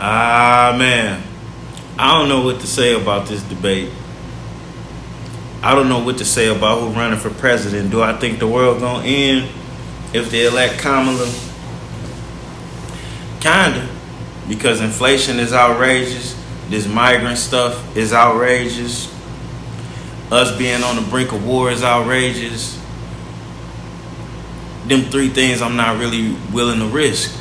Man, I don't know what to say about this debate. I don't know what to say about who running for president. Do I think the world gonna end if they elect Kamala? Kinda, because inflation is outrageous. This migrant stuff is outrageous. Us being on the brink of war is outrageous. Them three things I'm not really willing to risk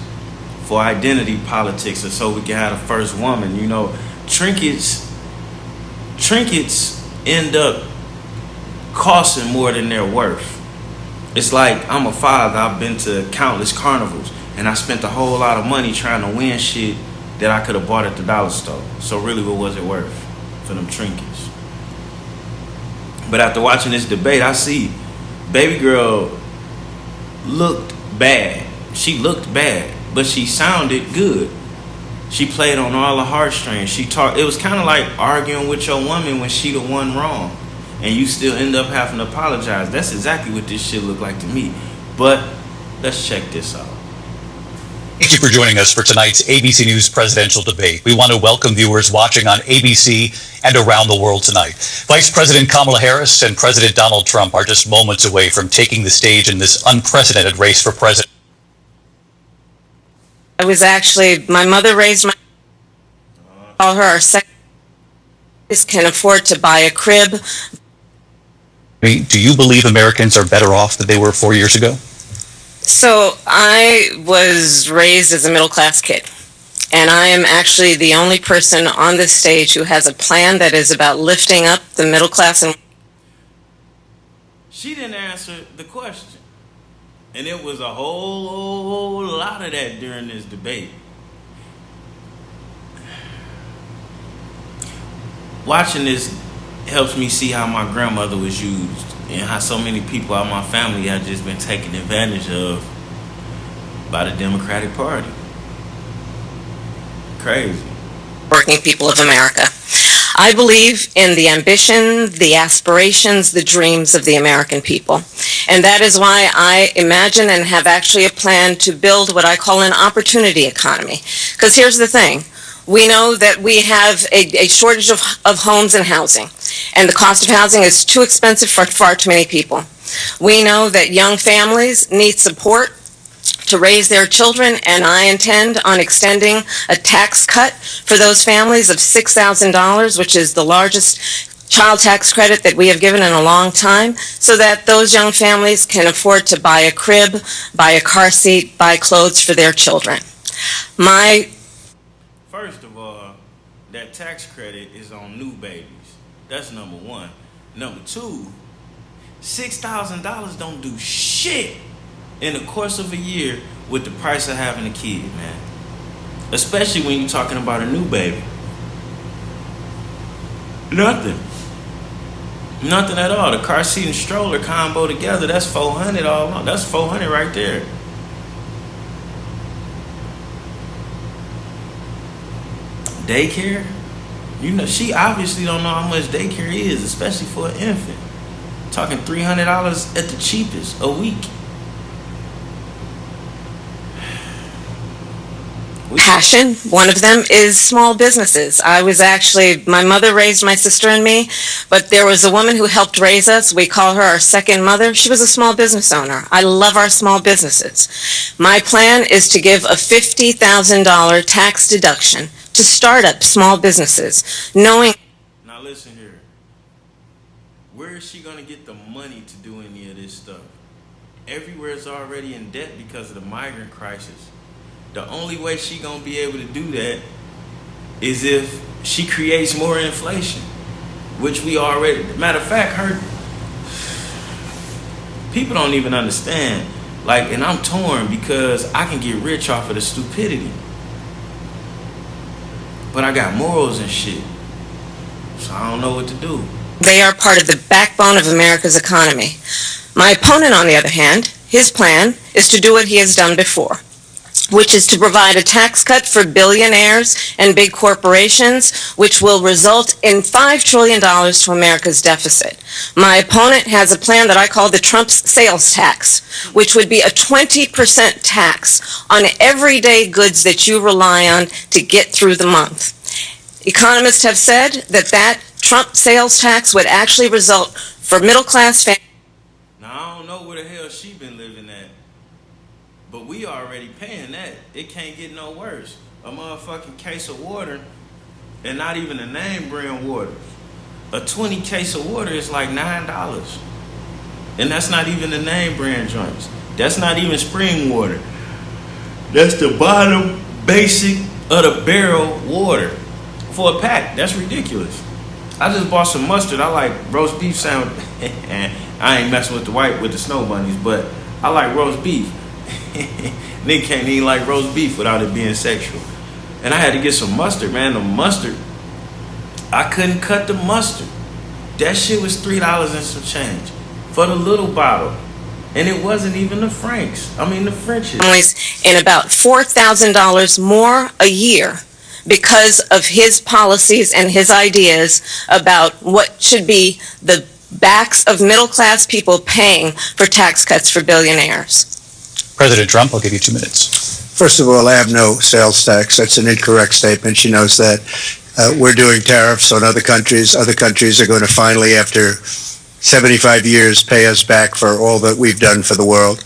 for identity politics, and so we can have the first woman. You know, trinkets end up costing more than they're worth. It's like I'm a father. I've been to countless carnivals, and I spent a whole lot of money trying to win shit that I could have bought at the dollar store. So really, what was it worth for them trinkets? But after watching this debate, I see baby girl looked bad. She looked bad, but she sounded good. She played on all the heartstrings. She talked. It was kind of like arguing with your woman when she the one wrong, and you still end up having to apologize. That's exactly what this shit looked like to me. But let's check this out. Thank you for joining us for tonight's ABC News presidential debate. We want to welcome viewers watching on ABC and around the world tonight. Vice President Kamala Harris and President Donald Trump are just moments away from taking the stage in this unprecedented race for president. My mother raised my, call her our second, can afford to buy a crib. Do you believe Americans are better off than they were 4 years ago? So I was raised as a middle-class kid, and I am actually the only person on this stage who has a plan that is about lifting up the middle class. And she didn't answer the question, and it was a whole lot of that during this debate. Watching this helps me see how my grandmother was used, and how so many people out of my family have just been taken advantage of by the Democratic Party. Crazy. Working people of America. I believe in the ambition, the aspirations, the dreams of the American people. And that is why I imagine and have actually a plan to build what I call an opportunity economy. Because here's the thing. We know that we have a shortage of homes and housing, and the cost of housing is too expensive for far too many people. We know that young families need support to raise their children, and I intend on extending a tax cut for those families of $6,000, which is the largest child tax credit that we have given in a long time, so that those young families can afford to buy a crib, buy a car seat, buy clothes for their children. First of all, that tax credit is on new babies. That's number one. Number two, $6,000 don't do shit in the course of a year with the price of having a kid, man. Especially when you're talking about a new baby. Nothing at all. The car seat and stroller combo together, that's $400 all along. That's $400 right there. Daycare? You know, she obviously don't know how much daycare is, especially for an infant. Talking $300 at the cheapest a week. Passion, one of them is small businesses. My mother raised my sister and me, but there was a woman who helped raise us. We call her our second mother. She was a small business owner. I love our small businesses. My plan is to give a $50,000 tax deduction to start up small businesses, knowing... Now listen here. Where is she going to get the money to do any of this stuff? Everywhere is already in debt because of the migrant crisis. The only way she gonna be able to do that is if she creates more inflation, which we already. Matter of fact, people don't even understand. Like, and I'm torn because I can get rich off of the stupidity, but I got morals and shit, so I don't know what to do. They are part of the backbone of America's economy. My opponent, on the other hand, his plan is to do what he has done before. which is to provide a tax cut for billionaires and big corporations, which will result in $5 trillion to America's deficit. My opponent has a plan that I call the Trump's sales tax, which would be a 20% tax on everyday goods that you rely on to get through the month. Economists have said that Trump sales tax would actually result for middle-class families. Now, I don't know where the hell she been living at, but we already paying that. It can't get no worse. A motherfucking case of water, and not even a name brand water. A 20 case of water is like $9. And that's not even the name brand joints. That's not even spring water. That's the bottom basic of the barrel water for a pack. That's ridiculous. I just bought some mustard. I like roast beef sandwich. And I ain't messing with the snow bunnies, but I like roast beef. Nick can't eat like roast beef without it being sexual. And I had to get some mustard, man. The mustard, I couldn't cut the mustard. That shit was $3 and some change for the little bottle. And it wasn't even the Franks. I mean the Frenches. And about $4,000 more a year because of his policies and his ideas about what should be the backs of middle-class people paying for tax cuts for billionaires. President Trump, I'll give you 2 minutes. First of all, I have no sales tax. That's an incorrect statement. She knows that. We're doing tariffs on other countries. Other countries are going to finally, after 75 years, pay us back for all that we've done for the world.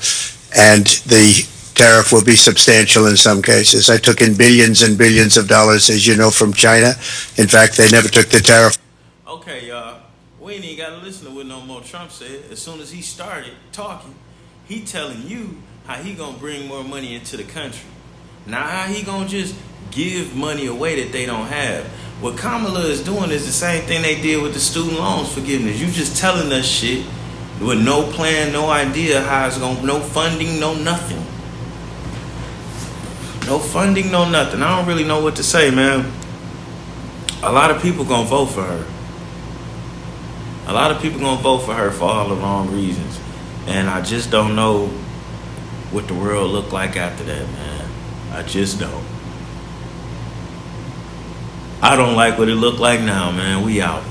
And the tariff will be substantial in some cases. I took in billions and billions of dollars, as you know, from China. In fact, they never took the tariff. Okay, y'all. We ain't even got to listen to what no more Trump said. As soon as he started talking, he telling you how he gonna bring more money into the country. Now how he gonna just give money away that they don't have. What Kamala is doing is the same thing they did with the student loans forgiveness. You just telling us shit with no plan, no idea how it's gonna, no funding, no nothing. No funding, no nothing. I don't really know what to say, man. A lot of people gonna vote for her. A lot of people gonna vote for her for all the wrong reasons. And I just don't know what the world look like after that, man. I just don't. I don't like what it look like now, man. We out.